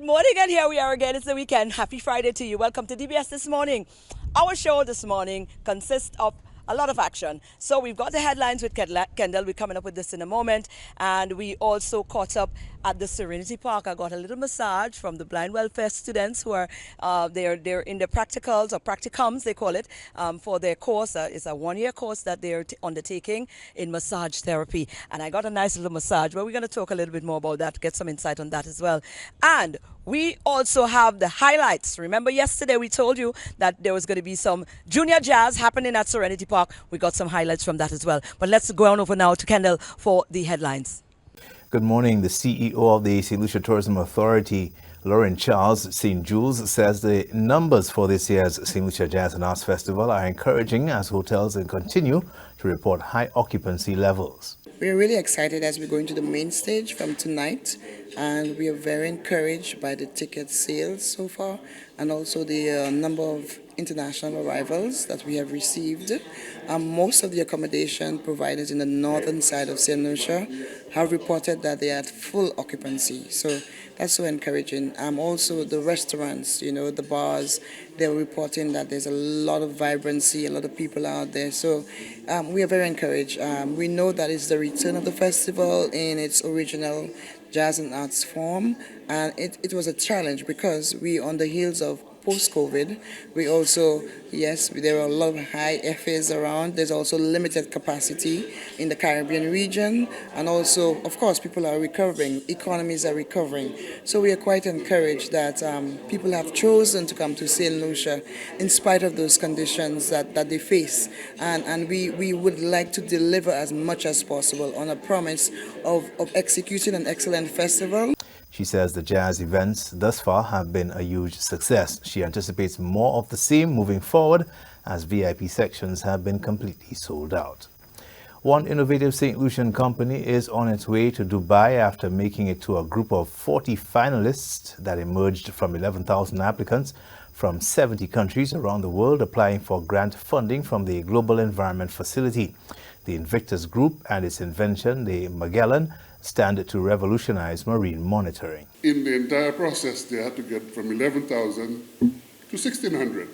Good morning, and here we are again. It's the weekend. Happy Friday to you. Welcome to DBS This Morning. Our show this morning consists of a lot of action. So we've got the headlines with Kendall. We're coming up with this in a moment. And we also caught up at the Serenity Park. I got a little massage from the blind welfare students who are they're in their practicals or practicums, they call it, for their course. It's a 1-year course that they're undertaking in massage therapy. And I got a nice little massage, but we're going to talk a little bit more about that, get some insight on that as well. And we also have the highlights. Remember yesterday we told you that there was going to be some junior jazz happening at Serenity Park. We got some highlights from that as well. But let's go on over now to Kendall for the headlines. Good morning. The CEO of the St. Lucia Tourism Authority, Lauren Charles St. Jules, says the numbers for this year's St. Lucia Jazz and Arts Festival are encouraging as hotels continue to report high occupancy levels. We're really excited as we go into the main stage from tonight, and we are very encouraged by the ticket sales so far and also the number of international arrivals that we have received. Most of the accommodation providers in the northern side of St. Lucia have reported that they are at full occupancy, so that's so encouraging. Also the restaurants, the bars, they're reporting that there's a lot of vibrancy, a lot of people out there, so we are very encouraged. We know that it's the return of the festival in its original jazz and arts form, and it was a challenge because we on the heels of post-COVID, we also, yes, there are a lot of high FAs around. There's also limited capacity in the Caribbean region, and also, of course, people are recovering, economies are recovering. So we are quite encouraged that people have chosen to come to St. Lucia in spite of those conditions that they face. And we would like to deliver as much as possible on a promise of executing an excellent festival. She says the jazz events thus far have been a huge success. She anticipates more of the same moving forward as VIP sections have been completely sold out. One innovative St. Lucian company is on its way to Dubai after making it to a group of 40 finalists that emerged from 11,000 applicants from 70 countries around the world applying for grant funding from the Global Environment Facility. The Invictus Group and its invention, the Magellan, stand to revolutionize marine monitoring. In the entire process, they had to get from 11,000 to 1,600.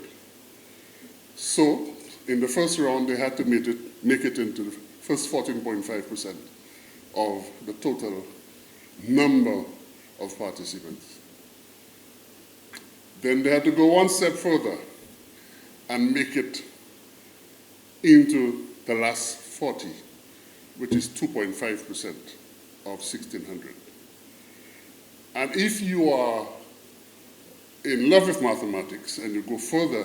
So, in the first round, they had to make it into the first 14.5% of the total number of participants. Then they had to go one step further and make it into the last 40, which is 2.5%. Of 1,600. And if you are in love with mathematics and you go further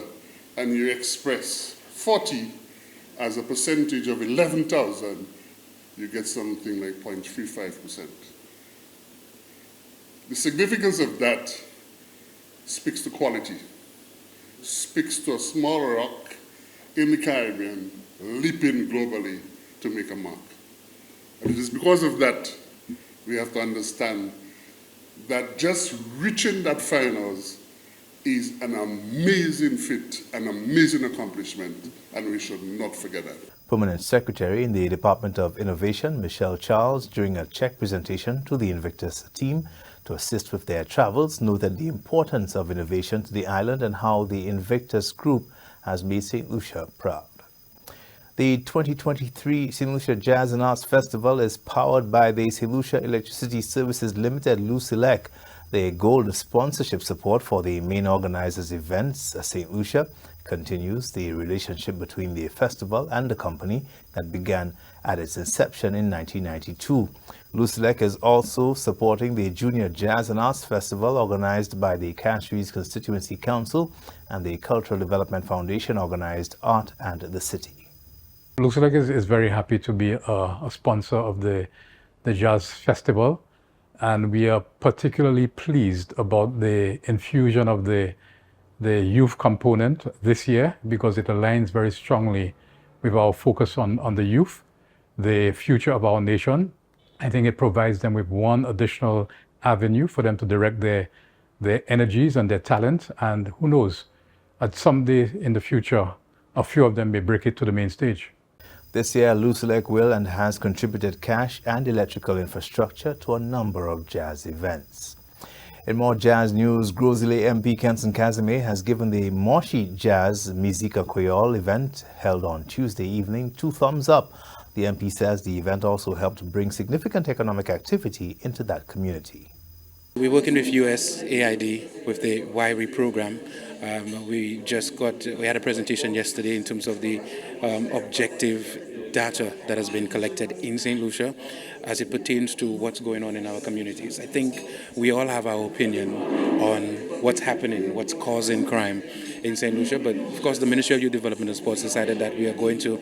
and you express 40 as a percentage of 11,000, you get something like 0.35%. The significance of that speaks to quality, speaks to a small rock in the Caribbean leaping globally to make a mark. And it is because of that we have to understand that just reaching that finals is an amazing feat, an amazing accomplishment, and we should not forget that. Permanent Secretary in the Department of Innovation, Michelle Charles, during a check presentation to the Invictus team to assist with their travels, noted the importance of innovation to the island and how the Invictus Group has made St. Lucia proud. The 2023 St. Lucia Jazz and Arts Festival is powered by the St. Lucia Electricity Services Limited, LUCELEC. The gold sponsorship support for the main organizers' events, St. Lucia, continues the relationship between the festival and the company that began at its inception in 1992. LUCELEC is also supporting the Junior Jazz and Arts Festival organized by the Castries Constituency Council, and the Cultural Development Foundation organized Art and the City. LUCELEC is very happy to be a sponsor of the Jazz Festival, and we are particularly pleased about the infusion of the youth component this year because it aligns very strongly with our focus on the youth, the future of our nation. I think it provides them with one additional avenue for them to direct their energies and their talent, and who knows, at some day in the future, a few of them may break it to the main stage. This year, LUCELEC will and has contributed cash and electrical infrastructure to a number of jazz events. In more jazz news, Grosile MP Kenson Casimir has given the Moshi Jazz Musica Creole event held on Tuesday evening 2 thumbs up. The MP says the event also helped bring significant economic activity into that community. We're working with USAID with the WIRI program. We had a presentation yesterday in terms of the objective data that has been collected in St. Lucia as it pertains to what's going on in our communities. I think we all have our opinion on what's happening, what's causing crime in St. Lucia, but of course the Ministry of Youth Development and Sports decided that we are going to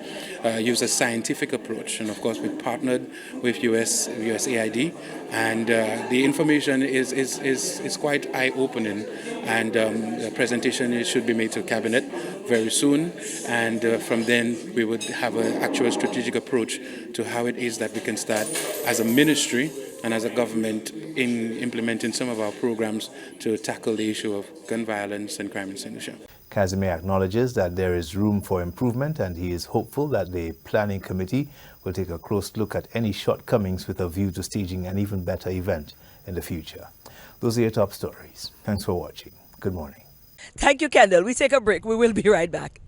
use a scientific approach, and of course we partnered with USAID, and the information is quite eye-opening, and the presentation should be made to Cabinet very soon, and from then we would have an actual strategic approach to how it is that we can start as a ministry and as a government in implementing some of our programs to tackle the issue of gun violence and crime in St. Lucia. Casimir acknowledges that there is room for improvement, and he is hopeful that the planning committee will take a close look at any shortcomings with a view to staging an even better event in the future. Those are your top stories. Thanks for watching. Good morning. Thank you, Kendall. We take a break. We will be right back.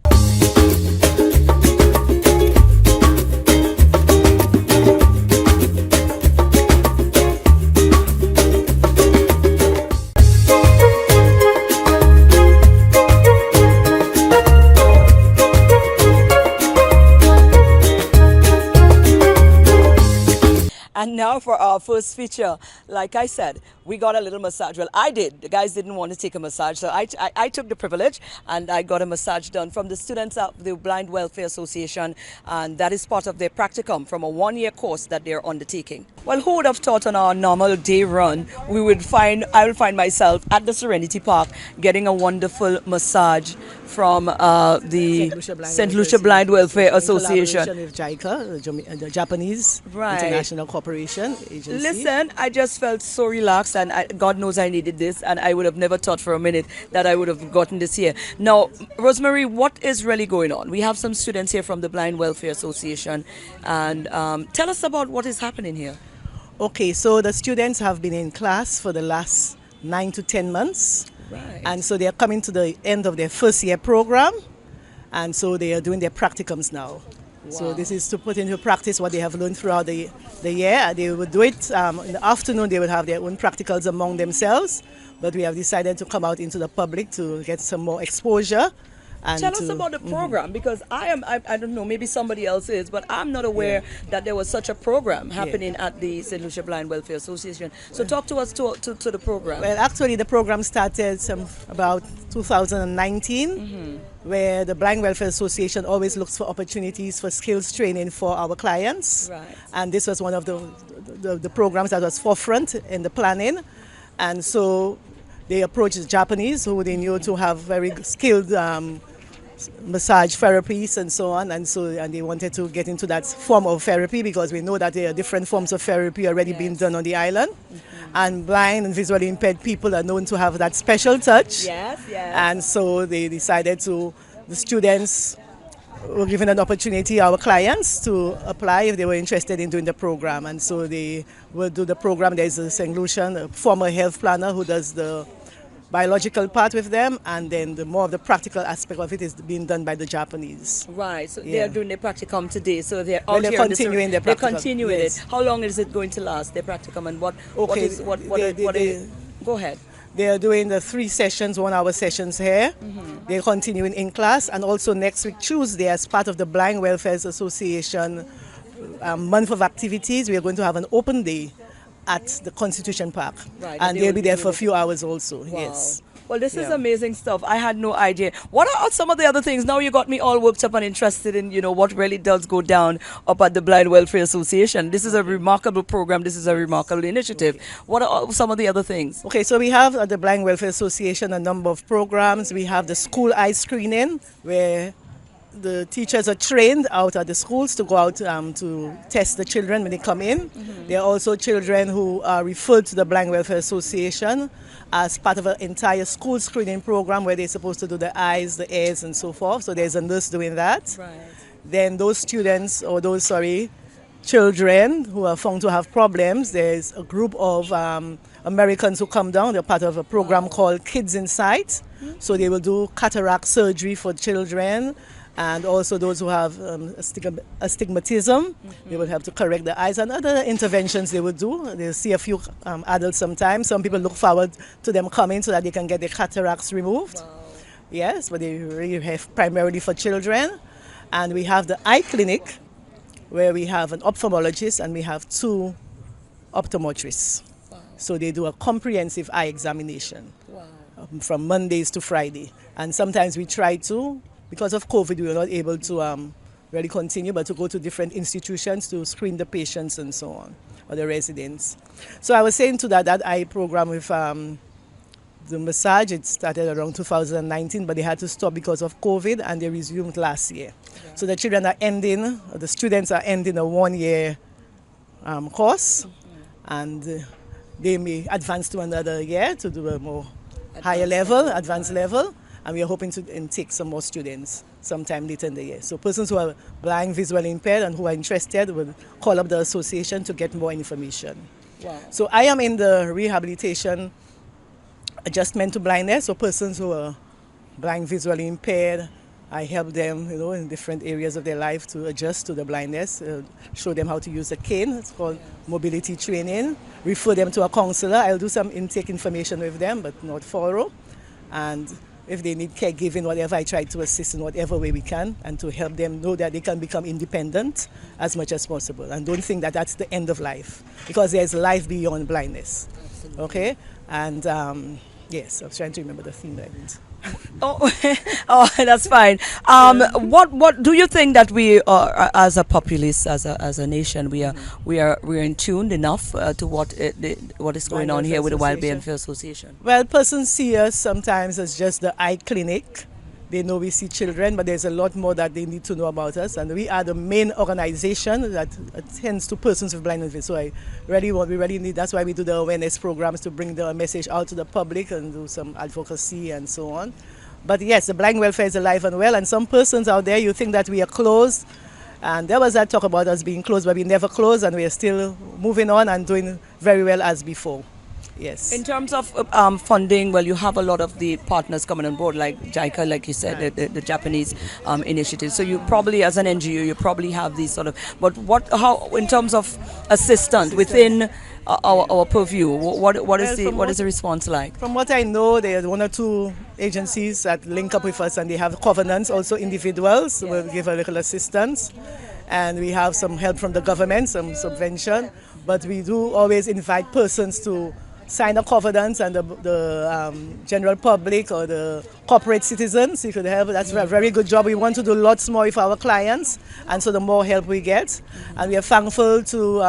And now for our first feature, like I said, we got a little massage. Well, I did. The guys didn't want to take a massage, so I took the privilege and I got a massage done from the students of the Blind Welfare Association, and that is part of their practicum from a 1-year course that they're undertaking. Well, who would have thought on our normal day run I will find myself at the Serenity Park getting a wonderful massage from the St. Lucia Blind Welfare Association. In collaboration with JICA, the Japanese International Cooperation Agency. Listen, I just felt so relaxed, and God knows I needed this, and I would have never thought for a minute that I would have gotten this here. Now, Rosemary, what is really going on? We have some students here from the Blind Welfare Association, and tell us about what is happening here. Okay, so the students have been in class for the last 9 to 10 months. Right. And so they are coming to the end of their first year program, and so they are doing their practicums now. Wow. So this is to put into practice what they have learned throughout the year. They would do it in the afternoon. They would have their own practicals among themselves, but we have decided to come out into the public to get some more exposure. And tell us about the program, because I don't know, maybe somebody else is, but I'm not aware that there was such a program happening at the St. Lucia Blind Welfare Association. So talk to us to the program. Well, actually the program started about 2019, where the Blind Welfare Association always looks for opportunities for skills training for our clients. Right. And this was one of the programs that was forefront in the planning. And so they approached the Japanese, who they knew to have very skilled massage therapies and so on, and they wanted to get into that form of therapy, because we know that there are different forms of therapy already being done on the island, and blind and visually impaired people are known to have that special touch. Yes. And so they decided the students were given an opportunity, our clients, to apply if they were interested in doing the program, and so they will do the program. There's a St. Lucian, a former health planner, who does the biological part with them, and then the more of the practical aspect of it is being done by the Japanese. Right, so they are doing their practicum today, so they're Well, out they're here continuing their They're practicum, continuing yes. it. How long is it going to last, their practicum, and what go ahead. They are doing the 3 sessions, 1-hour sessions here. They're continuing in class, and also next week, Tuesday, as part of the Blind Welfare Association month of activities, we are going to have an open day at the Constitution Park. Right, and they'll be there for a few hours also. Wow. Yes. Well, this is amazing stuff. I had no idea. What are some of the other things? Now you got me all worked up and interested in, what really does go down up at the Blind Welfare Association. This is a remarkable program. This is a remarkable initiative. What are some of the other things? Okay, so we have at the Blind Welfare Association a number of programs. We have the school eye screening, where the teachers are trained out at the schools to go out to test the children when they come in. There are also children who are referred to the Blind Welfare Association as part of an entire school screening program, where they're supposed to do the eyes, the ears, and so forth. So there's a nurse doing that. Right. Then those students, or those children who are found to have problems. There's a group of Americans who come down. They're part of a program called Kids in Sight. So they will do cataract surgery for children, and also those who have astigmatism. They will have to correct the eyes, and other interventions they will do. They'll see a few adults sometimes. Some people look forward to them coming so that they can get their cataracts removed. Yes, but they really have primarily for children. And we have the eye clinic, where we have an ophthalmologist and we have 2 optometrists. So they do a comprehensive eye examination from Mondays to Friday. And sometimes we try to, because of COVID, we were not able to really continue, but to go to different institutions to screen the patients and so on, or the residents. So I was saying to that eye program with the massage, it started around 2019, but they had to stop because of COVID, and they resumed last year. So the children are ending, the students are ending a 1-year course, and they may advance to another year to do a more higher level, advanced level, and we are hoping to intake some more students sometime later in the year. So persons who are blind, visually impaired, and who are interested will call up the association to get more information. So I am in the rehabilitation adjustment to blindness, so persons who are blind, visually impaired, I help them, in different areas of their life to adjust to the blindness, show them how to use a cane. It's called mobility training. Refer them to a counselor. I'll do some intake information with them, but not thorough. And if they need caregiving, whatever, I try to assist in whatever way we can, and to help them know that they can become independent as much as possible. And don't think that that's the end of life, because there's life beyond blindness. Absolutely. Okay? And yes, I was trying to remember the theme that I didn't. Oh, that's fine. What do you think that we are, as a populace, as a nation, we are in tune enough to what is going on here with the Wild Bay Welfare Association? Well, persons see us sometimes as just the eye clinic. They know we see children, but there's a lot more that they need to know about us. And we are the main organization that attends to persons with blindness. So we really need, that's why we do the awareness programs, to bring the message out to the public and do some advocacy and so on. But yes, the blind welfare is alive and well. And some persons out there, you think that we are closed. And there was that talk about us being closed, but we never closed, and we are still moving on and doing very well as before. Yes. In terms of funding, well, you have a lot of the partners coming on board, like JICA, like you said, the Japanese initiative. So you probably, as an NGO, you probably have these sort of. But how, in terms of assistance within our purview, what is the response like? From what I know, there are 1 or 2 agencies that link up with us, and they have covenants. Also, individuals will give a little assistance, and we have some help from the government, some subvention. But we do always invite persons to sign a covenant, and the general public or the corporate citizens, you could help. That's a very good job. We want to do lots more with our clients, and so the more help we get. And we are thankful to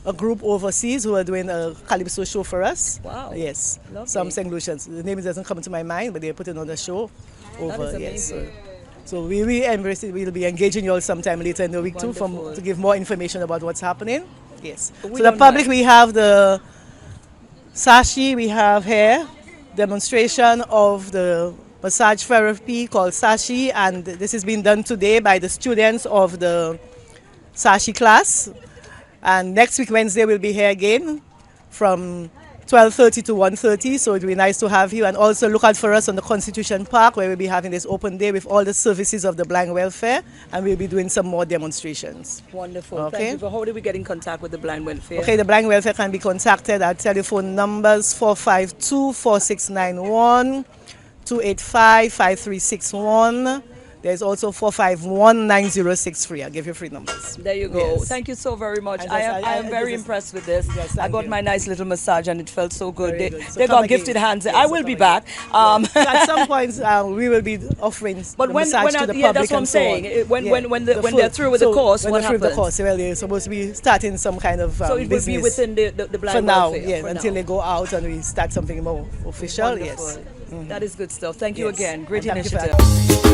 a group overseas who are doing a Calypso show for us. Wow. Yes. Lovely. Some St. Lucians. The name doesn't come to my mind, but they're putting on a show over. That is amazing. Yes. So we embrace it. We'll be engaging you all sometime later in the week too, to give more information about what's happening. Yes. So the public, we have the Sashi, we have here demonstration of the massage therapy called Sashi, and this is being done today by the students of the Sashi class. And next week, Wednesday, we'll be here again from 12:30 to 1:30, so it will be nice to have you. And also look out for us on the Constitution Park, where we'll be having this open day with all the services of the blind welfare, and we'll be doing some more demonstrations. Wonderful. Okay. Thank you. For how do we get in contact with the blind welfare? Okay, the blind welfare can be contacted at telephone numbers 452-4691, 285-5361. There's also 451-9063. I'll give you 3 numbers. There you go. Yes. Thank you so very much. And I am very impressed with this. Yes, I got you. my nice little massage, and it felt so good. Very good. So they come got again. gifted hands. Yes, I so will be come back. So at some point, we will be offering But the when massage to the public. that's what I'm and so on. saying. When The they're through with the course, when what they're through with the happens? course, well, they're supposed to be starting some kind of So it will business be within the blind for now, welfare. yeah, for until now. they go out and we start something more official. Wonderful. Yes. That is good stuff. Thank you Yes. again. Great And thank you for initiative.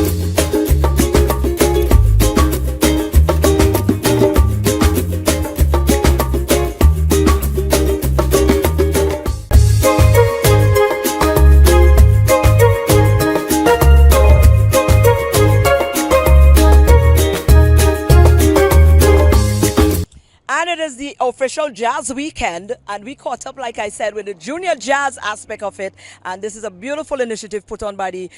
official jazz weekend, and we caught up, like I said, with the junior jazz aspect of it. And this is a beautiful initiative put on by the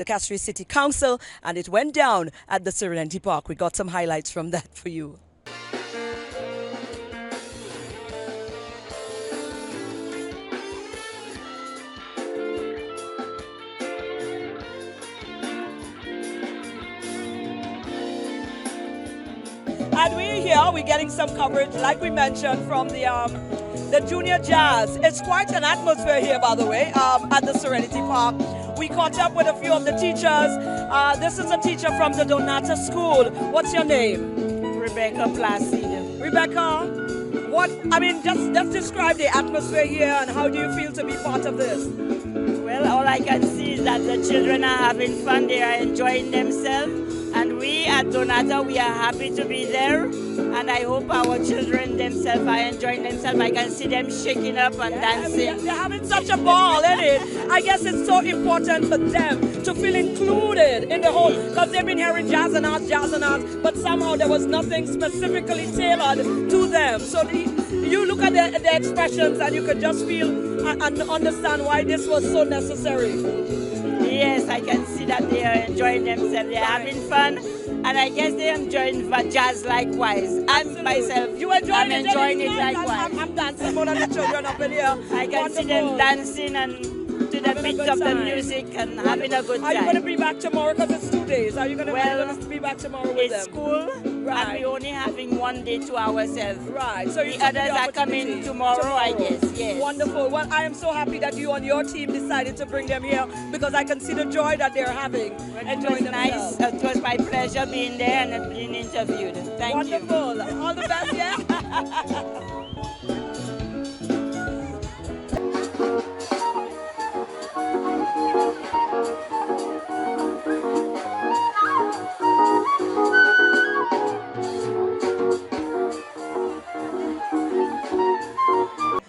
Castries City Council, and it went down at the Serenity Park. We got some highlights from that for you. And we're here, we're getting some coverage, like we mentioned, from the Junior Jazz. It's quite an atmosphere here, by the way, at the Serenity Park. We caught up with a few of the teachers. This is a teacher from the Donata School. What's your name? Rebecca Placid. Rebecca, just describe the atmosphere here and how do you feel to be part of this? Well, all I can see is that the children are having fun, they are enjoying themselves. And we at Donata, we are happy to be there. And I hope our children themselves are enjoying themselves. I can see them shaking up and dancing. They're having such a ball, isn't it? I guess it's so important for them to feel included in the whole, because they've been hearing jazz and arts, but somehow there was nothing specifically tailored to them. So you look at the expressions and you could just feel and understand why this was so necessary. Yes, I can see that they are enjoying themselves. They're having fun, and I guess they're enjoying jazz likewise. And myself, I'm enjoying it likewise. I'm dancing more than the children up in here. I can see them dancing and to the beat of the music and having a good time. Are you going to be back tomorrow? Because it's 2 days. Are you going to be back tomorrow with them? It's school, right. And we're only having 1 day to ourselves. Right. So the others are coming tomorrow, I guess. Yes. Wonderful. Well, I am so happy that you and your team decided to bring them here because I can see the joy that they're having. It was nice. It was my pleasure being there and being interviewed. Thank you. Wonderful. All the best, yeah?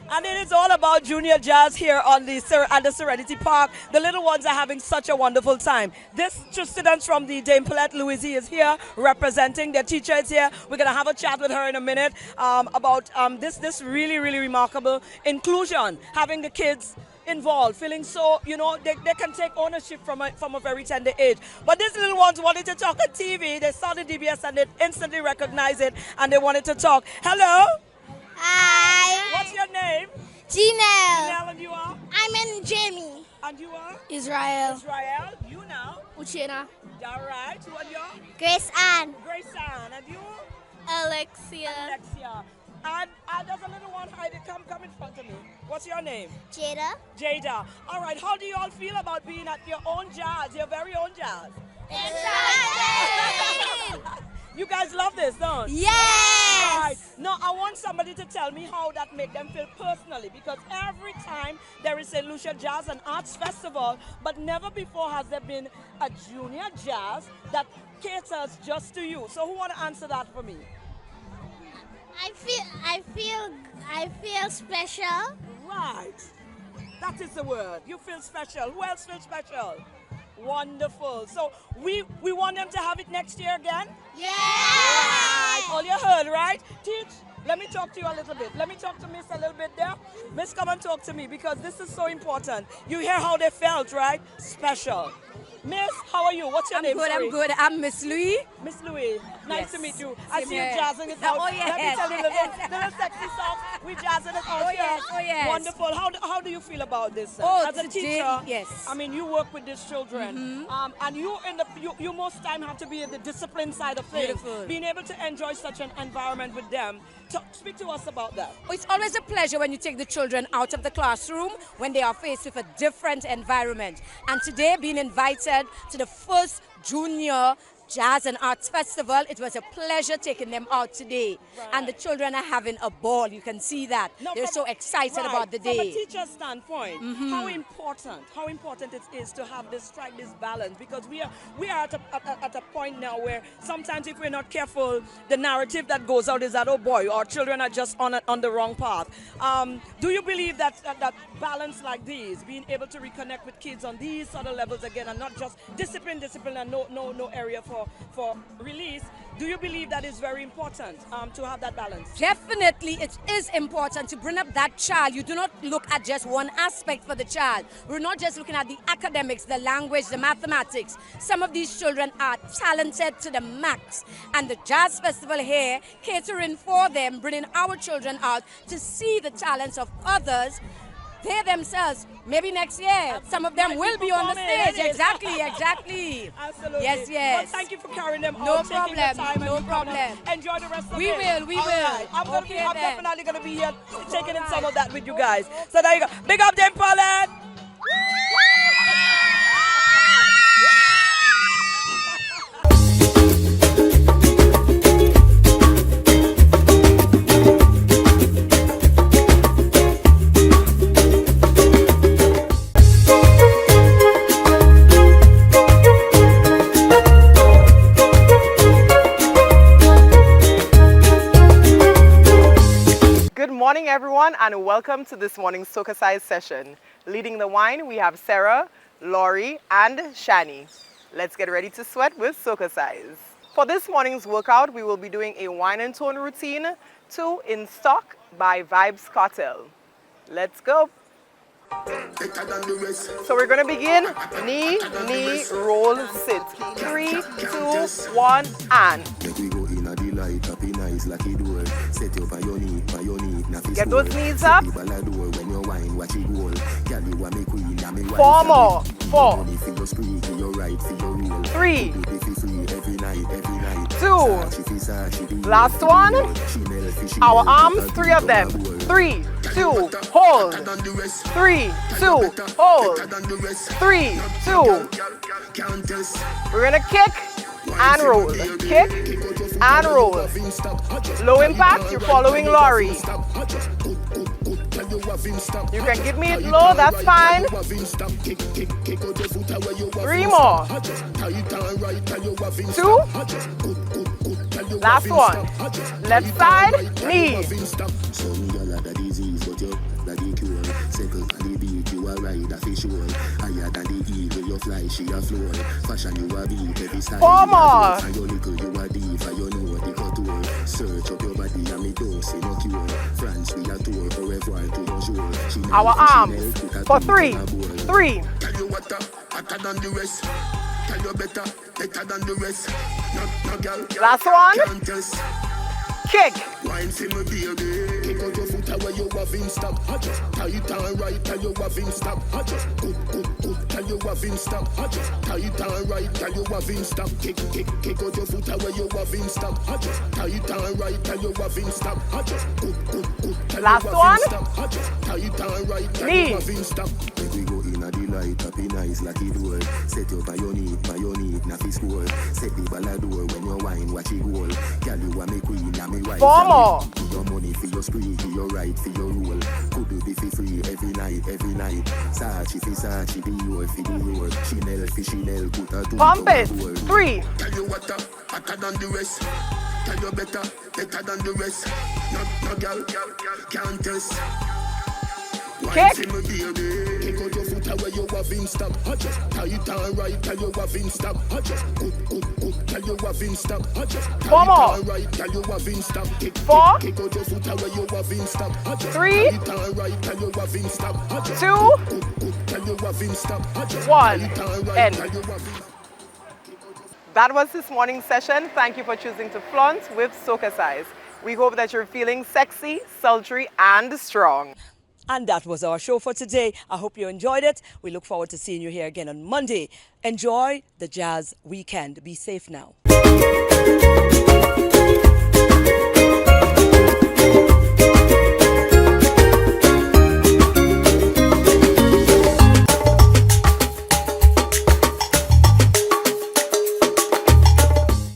And it is all about junior jazz here on at the Serenity Park. The little ones are having such a wonderful time. This students from the Dame Paulette Louisie is here representing. Their teacher is here. We're going to have a chat with her in a minute about this really, really remarkable inclusion, having the kids involved, feeling so, they can take ownership from a very tender age. But these little ones wanted to talk on TV. They saw the DBS and they instantly recognized it and they wanted to talk. Hello? Hi. What's your name? Janelle. Janelle, and you are? I'm in Jamie. And you are? Israel. Israel. You now? Uchena. All right. Who are you? Grace Ann. Grace Ann. And you? Alexia. Alexia. And there's a little one hiding. Come in front of me. What's your name? Jada. Jada. All right. How do you all feel about being at your own jazz, your very own jazz? Excited! You guys love this, don't you? Yes! All right. Now, I want somebody to tell me how that makes them feel personally, because every time there is a Lucia Jazz and Arts Festival, but never before has there been a junior jazz that caters just to you. So who want to answer that for me? I feel special. Right. That is the word. You feel special. Who else feels special? Wonderful. So we want them to have it next year again? Yeah! Right. All you heard, right? Teach. Let me talk to you a little bit. Let me talk to Miss a little bit there. Miss, come and talk to me because this is so important. You hear how they felt, right? Special. Miss, how are you? What's your name? I'm good. I'm Miss Louis. Miss Louis, nice Yes. to meet you. I Same see you here. jazzing it out. Oh, yes. Let me tell you little sexy songs. We jazzing it out here. Yes. Oh, yes. Wonderful. How do you feel about this? Oh, as a today, teacher, yes. I mean, you work with these children, and you most time have to be in the discipline side of things. Beautiful. Being able to enjoy such an environment with them. Speak to us about that. Oh, it's always a pleasure when you take the children out of the classroom when they are faced with a different environment. And today, being invited to the first Junior Jazz and Arts Festival, it was a pleasure taking them out today. Right. And the children are having a ball. You can see that. No, They're so excited about the From a day. teacher's standpoint, how important it is to have strike this balance, because we are at a point now where sometimes if we're not careful, the narrative that goes out is that, oh boy, our children are just on the wrong path. Do you believe that balance like these, being able to reconnect with kids on these sort of levels again, and not just discipline and no area for for release. Do you believe that is very important to have that balance? Definitely, it is important to bring up that child. You do not look at just one aspect for the child. We're not just looking at the academics, the language, the mathematics. Some of these children are talented to the max. And the Jazz Festival here, catering for them, bringing our children out to see the talents of others. They themselves, maybe next year, some of them will be on the stage. Exactly. Absolutely. Yes. Well, thank you for carrying them No out, taking the problem, time no and coming problem. up. Enjoy the rest of We it. will. All right. I'm Okay, then. definitely going to be here taking in some of that with you guys. So there you go. Big up them, Paulette. Good morning, everyone, and welcome to this morning's Soca Size session. Leading the wine, we have Sarah, Laurie, and Shani. Let's get ready to sweat with Soca Size. For this morning's workout, we will be doing a wine and tone routine to In Stock by Vibes Cartel. Let's go. So we're going to begin knee, roll, sit. 3, 2, 1, and. Get those knees up. 4 more. 4, 3, 2, last one. Our arms, 3 of them. 3, 2, hold. 3, 2, hold. 3, 2. We're gonna kick and roll. Kick and roll. Low impact, you're following Laurie. You can give me it low, that's fine. 3 more. 2. Last one. Left side, knee. Four more. Our arms for 3. 3. Last one. Kick. Last one. Knee. Set up your knee, nafi score. Set the ballador when you wine, watch it roll. Girl, you a me queen, a me wife. 4 more. Your money for your spree, for your right, for your rule. Could do be free every night. Sachi for Sachi, be your for the road. Chanel for Chanel, put a two. Pump it. 3. Tell you what, hotter than the rest. Tell you better than the rest. No girl, can't test. Kick. Kick out your foot away, you have him stop. Tight and right, tell you have him stop. Good, tell you have him stop. 4 more. Right, tell you have him stop. 4. Kick out your foot away, you have him stop. 3. Tight and right, tell you have him stop. 2. Tell you have him stop. 1. End. That was this morning's session. Thank you for choosing to flaunt with Soca Size. We hope that you're feeling sexy, sultry, and strong. And that was our show for today. I hope you enjoyed it. We look forward to seeing you here again on Monday. Enjoy the Jazz weekend. Be safe now.